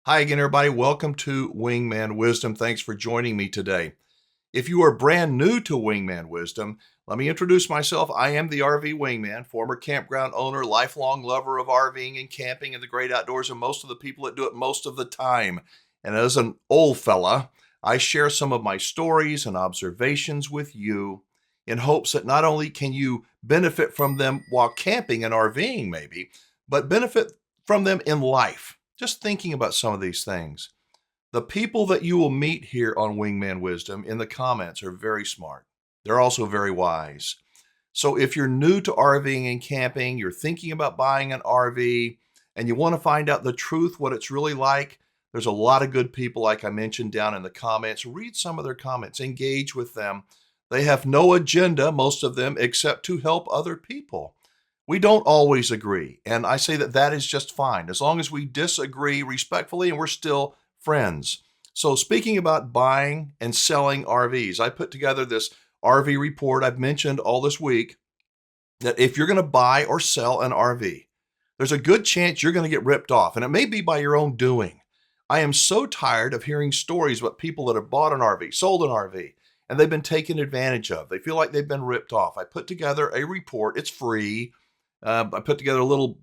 Hi again, everybody. Welcome to Wingman Wisdom. Thanks for joining me today. If you are brand new to Wingman Wisdom, let me introduce myself. I am the RV Wingman, former campground owner, lifelong lover of RVing and camping in the great outdoors, and most of the people that do it most of the time. And as an old fella, I share some of my stories and observations with you in hopes that not only can you benefit from them while camping and RVing maybe, but benefit from them in life. Just thinking about some of these things. The people that you will meet here on Wingman Wisdom in the comments are very smart. They're also very wise. So if you're new to RVing and camping, you're thinking about buying an RV, and you want to find out the truth, what it's really like, there's a lot of good people, like I mentioned, down in the comments. Read some of their comments, engage with them. They have no agenda, most of them, except to help other people. We don't always agree, and I say that that is just fine, as long as we disagree respectfully and we're still friends. So speaking about buying and selling RVs, I put together this RV report I've mentioned all this week, that if you're going to buy or sell an RV, there's a good chance you're going to get ripped off, and it may be by your own doing. I am so tired of hearing stories about people that have bought an RV, sold an RV, and they've been taken advantage of. They feel like they've been ripped off. I put together a report. It's free. I put together a little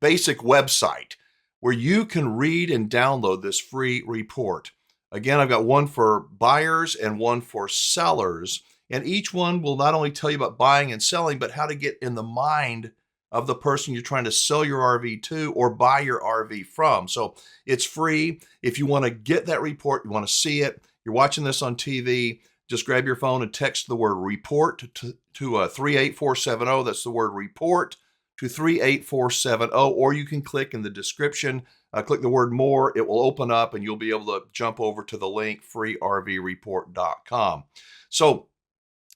basic website where you can read and download this free report. Again, I've got one for buyers and one for sellers, and each one will not only tell you about buying and selling, but how to get in the mind of the person you're trying to sell your RV to or buy your RV from. So it's free. If you want to get that report, you want to see it, you're watching this on TV, just grab your phone and text the word report to 38470. That's the word report to 38470. Or you can click in the description, click the word more. It will open up and you'll be able to jump over to the link freervreport.com. So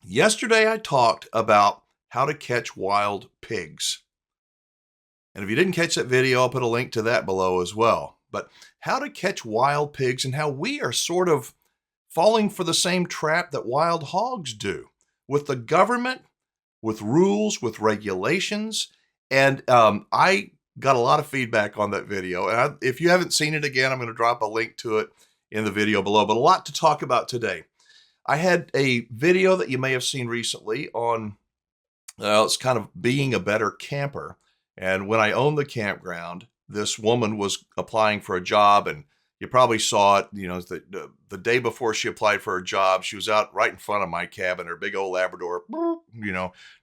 yesterday I talked about how to catch wild pigs. And if you didn't catch that video, I'll put a link to that below as well. But how to catch wild pigs and how we are sort of falling for the same trap that wild hogs do with the government, with rules, with regulations. And I got a lot of feedback on that video. And if you haven't seen it again, I'm going to drop a link to it in the video below, but a lot to talk about today. I had a video that you may have seen recently on, it's kind of being a better camper. And when I owned the campground, this woman was applying for a job, and you probably saw it, the day before she applied for her job, she was out right in front of my cabin, her big old Labrador,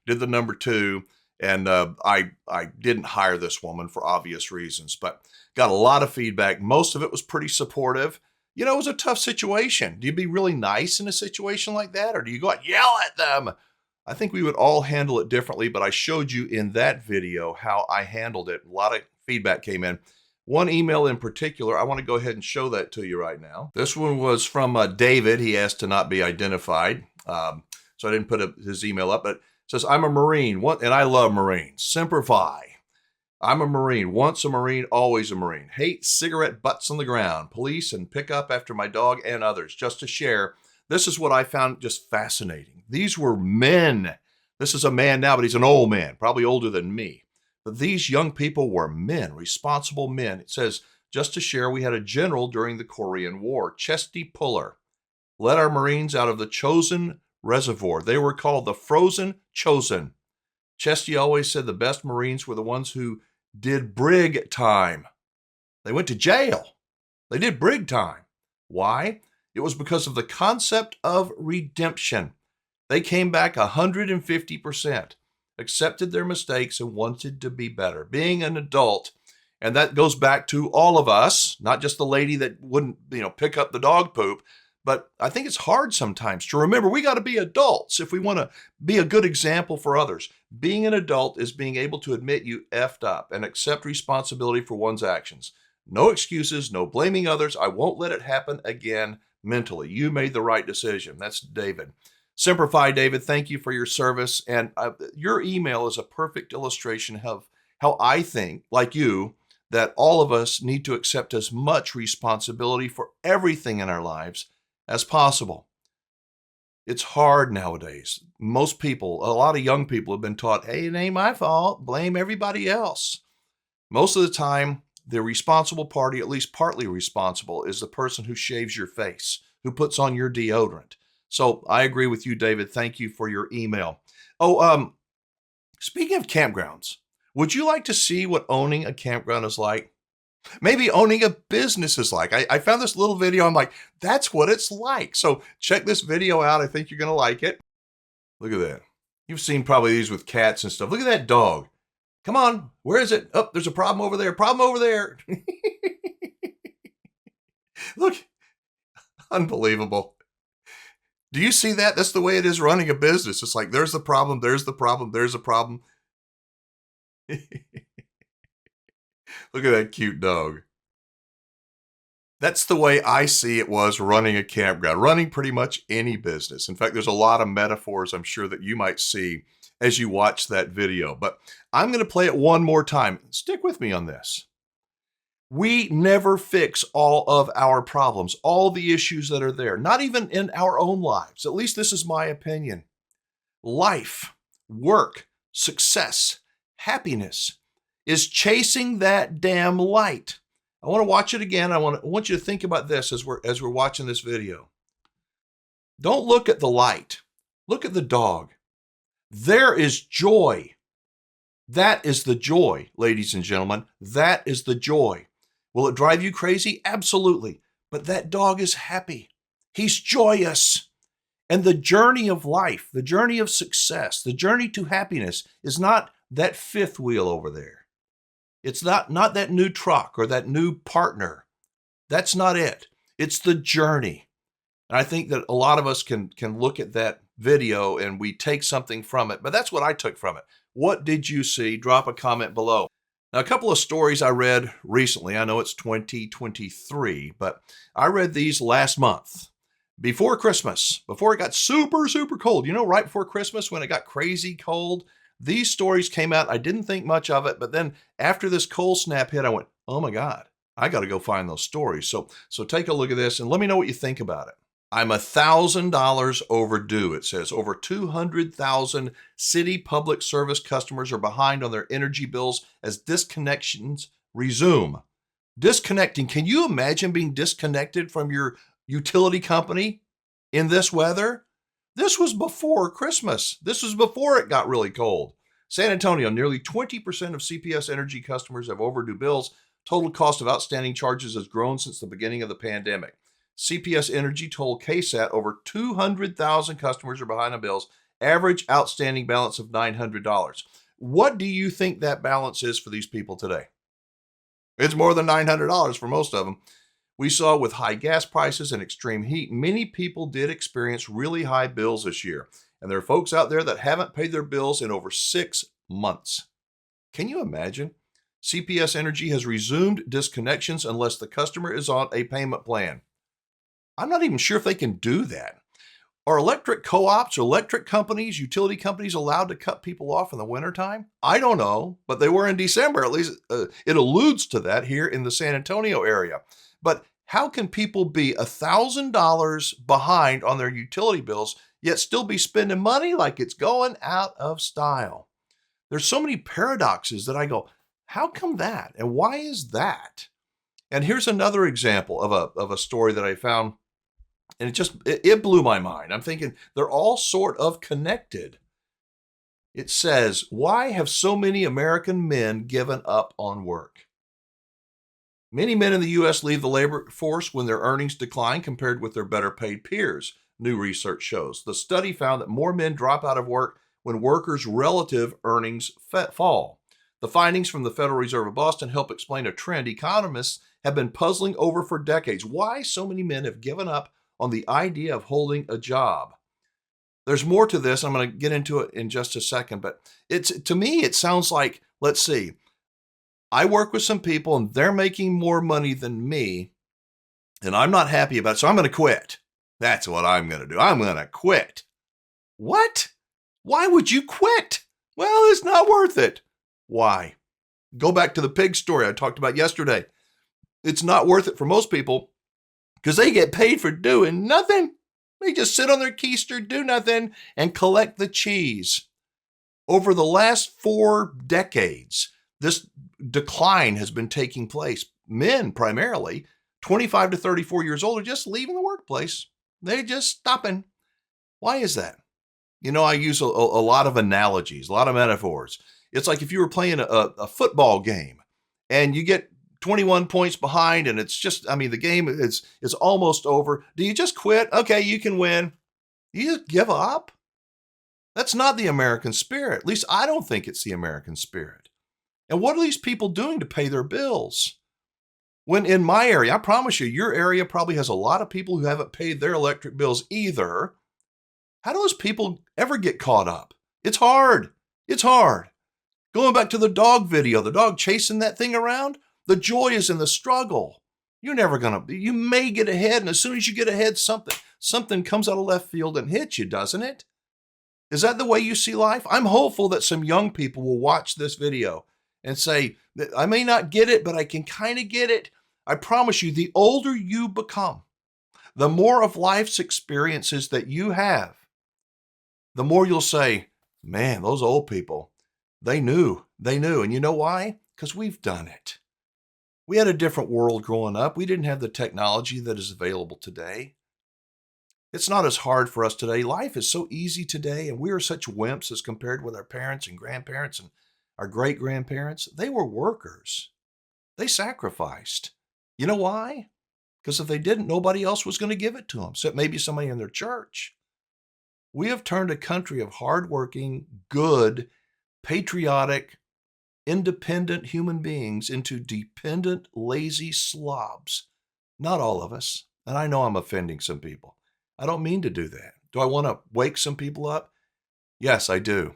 did the number 2. And I didn't hire this woman for obvious reasons, but got a lot of feedback. Most of it was pretty supportive. It was a tough situation. Do you be really nice in a situation like that? Or do you go out and yell at them? I think we would all handle it differently, but I showed you in that video how I handled it. A lot of feedback came in. One email in particular, I want to go ahead and show that to you right now. This one was from David. He asked to not be identified, so I didn't put his email up, but it says, I'm a Marine, and I love Marines. Semper Fi. I'm a Marine. Once a Marine, always a Marine. Hate cigarette butts on the ground. Police and pick up after my dog and others. Just to share, this is what I found just fascinating. These were men. This is a man now, but he's an old man, probably older than me. But these young people were men, responsible men. It says, just to share, we had a general during the Korean War, Chesty Puller, led our Marines out of the Chosin Reservoir. They were called the Frozen Chosen. Chesty always said the best Marines were the ones who did brig time. They went to jail. They did brig time. Why? It was because of the concept of redemption. They came back 150%. Accepted their mistakes and wanted to be better. Being an adult, and that goes back to all of us, not just the lady that wouldn't, pick up the dog poop, but I think it's hard sometimes to remember we got to be adults if we want to be a good example for others. Being an adult is being able to admit you effed up and accept responsibility for one's actions. No excuses, no blaming others. I won't let it happen again mentally. You made the right decision. That's David. Semper Fi, David, thank you for your service. And your email is a perfect illustration of how I think, like you, that all of us need to accept as much responsibility for everything in our lives as possible. It's hard nowadays. Most people, a lot of young people have been taught, hey, it ain't my fault. Blame everybody else. Most of the time, the responsible party, at least partly responsible, is the person who shaves your face, who puts on your deodorant. So I agree with you, David. Thank you for your email. Oh, speaking of campgrounds, would you like to see what owning a campground is like? Maybe owning a business is like. I found this little video. I'm like, that's what it's like. So check this video out. I think you're going to like it. Look at that. You've seen probably these with cats and stuff. Look at that dog. Come on. Where is it? Oh, there's a problem over there. Problem over there. Look. Unbelievable. Do you see that? That's the way it is running a business. It's like, there's the problem. There's the problem. There's a problem. Look at that cute dog. That's the way I see it was running a campground, running pretty much any business. In fact, there's a lot of metaphors I'm sure that you might see as you watch that video. But I'm going to play it one more time. Stick with me on this. We never fix all of our problems, all the issues that are there, not even in our own lives. At least this is my opinion. Life, work, success, happiness is chasing that damn light. I want to watch it again. I want you to think about this as we're watching this video. Don't look at the light. Look at the dog. There is joy. That is the joy, ladies and gentlemen. That is the joy. Will it drive you crazy? Absolutely. But that dog is happy. He's joyous. And the journey of life, the journey of success, the journey to happiness is not that fifth wheel over there. It's not that new truck or that new partner. That's not it. It's the journey. And I think that a lot of us can look at that video and we take something from it. But that's what I took from it. What did you see? Drop a comment below. Now, a couple of stories I read recently. I know it's 2023, but I read these last month. Before Christmas, before it got super, super cold. You know, right before Christmas when it got crazy cold, these stories came out. I didn't think much of it, but then after this cold snap hit, I went, oh my God, I got to go find those stories. So take a look at this and let me know what you think about it. I'm $1,000 overdue. It says over 200,000 city public service customers are behind on their energy bills as disconnections resume. Disconnecting. Can you imagine being disconnected from your utility company in this weather? This was before Christmas. This was before it got really cold. San Antonio, nearly 20% of CPS Energy customers have overdue bills. Total cost of outstanding charges has grown since the beginning of the pandemic. CPS Energy told KSAT over 200,000 customers are behind on bills. Average outstanding balance of $900. What do you think that balance is for these people today? It's more than $900 for most of them. We saw with high gas prices and extreme heat, many people did experience really high bills this year. And there are folks out there that haven't paid their bills in over 6 months. Can you imagine? CPS Energy has resumed disconnections unless the customer is on a payment plan. I'm not even sure if they can do that. Are electric co-ops, electric companies, utility companies allowed to cut people off in the wintertime? I don't know, but they were in December. At least it alludes to that here in the San Antonio area. But how can people be $1,000 behind on their utility bills, yet still be spending money like it's going out of style? There's so many paradoxes that I go, how come that? And why is that? And here's another example of a story that I found, and it blew my mind. I'm thinking they're all sort of connected. It says, why have so many American men given up on work? Many men in the U.S. leave the labor force when their earnings decline compared with their better paid peers, new research shows. The study found that more men drop out of work when workers' relative earnings fall. The findings from the Federal Reserve of Boston help explain a trend economists have been puzzling over for decades. Why so many men have given up on the idea of holding a job. There's more to this. I'm going to get into it in just a second, but to me, it sounds like, let's see, I work with some people and they're making more money than me, and I'm not happy about it, so I'm going to quit. That's what I'm going to do. I'm going to quit. What? Why would you quit? Well, it's not worth it. Why? Go back to the pig story I talked about yesterday. It's not worth it for most people because they get paid for doing nothing. They just sit on their keister, do nothing, and collect the cheese. Over the last 4 decades, this decline has been taking place. Men primarily, 25 to 34 years old, are just leaving the workplace. They're just stopping. Why is that? I use a lot of analogies, a lot of metaphors. It's like if you were playing a football game and you get 21 points behind and it's just, the game is almost over. Do you just quit? Okay, you can win. You just give up? That's not the American spirit. At least I don't think it's the American spirit. And what are these people doing to pay their bills? When in my area, I promise you, your area probably has a lot of people who haven't paid their electric bills either. How do those people ever get caught up? It's hard. It's hard. Going back to the dog video, the dog chasing that thing around, the joy is in the struggle. You may get ahead, and as soon as you get ahead, something comes out of left field and hits you, doesn't it? Is that the way you see life? I'm hopeful that some young people will watch this video and say, I may not get it, but I can kind of get it. I promise you, the older you become, the more of life's experiences that you have, the more you'll say, man, those old people, they knew. And you know why? Because we've done it. We had a different world growing up. We didn't have the technology that is available today. It's not as hard for us today. Life is so easy today, and we are such wimps as compared with our parents and grandparents and our great-grandparents. They were workers. They sacrificed. You know why? Because if they didn't, nobody else was going to give it to them, except maybe somebody in their church. We have turned a country of hardworking, good, patriotic, independent human beings into dependent, lazy slobs. Not all of us. And I know I'm offending some people. I don't mean to do that. Do I want to wake some people up? Yes, I do.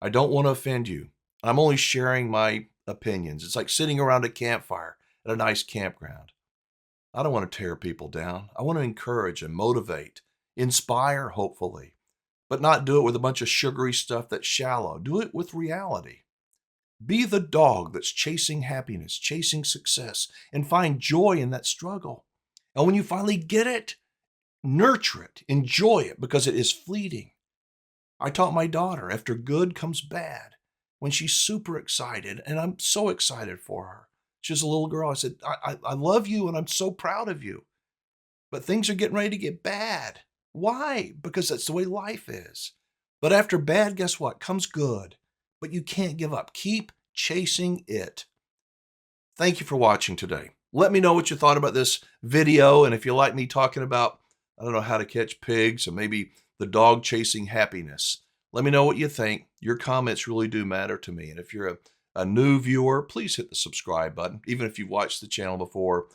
I don't want to offend you. I'm only sharing my opinions. It's like sitting around a campfire at a nice campground. I don't want to tear people down. I want to encourage and motivate, inspire, hopefully, but not do it with a bunch of sugary stuff that's shallow. Do it with reality. Be the dog that's chasing happiness, chasing success, and find joy in that struggle. And when you finally get it, nurture it, enjoy it, because it is fleeting. I taught my daughter, after good comes bad, when she's super excited, and I'm so excited for her. She's a little girl. I said, I love you, and I'm so proud of you. But things are getting ready to get bad. Why? Because that's the way life is. But after bad, guess what? Comes good. But you can't give up. Keep chasing it. Thank you for watching today. Let me know what you thought about this video, and if you like me talking about, I don't know, how to catch pigs, or maybe the dog chasing happiness. Let me know what you think. Your comments really do matter to me. And if you're a new viewer, please hit the subscribe button. Even if you've watched the channel before,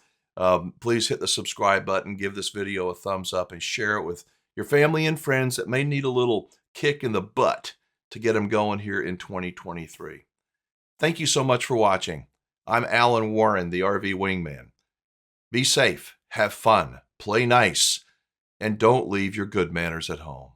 please hit the subscribe button, give this video a thumbs up, and share it with your family and friends that may need a little kick in the butt to get them going here in 2023. Thank you so much for watching. I'm Alan Warren, the RV Wingman. Be safe, have fun, play nice, and don't leave your good manners at home.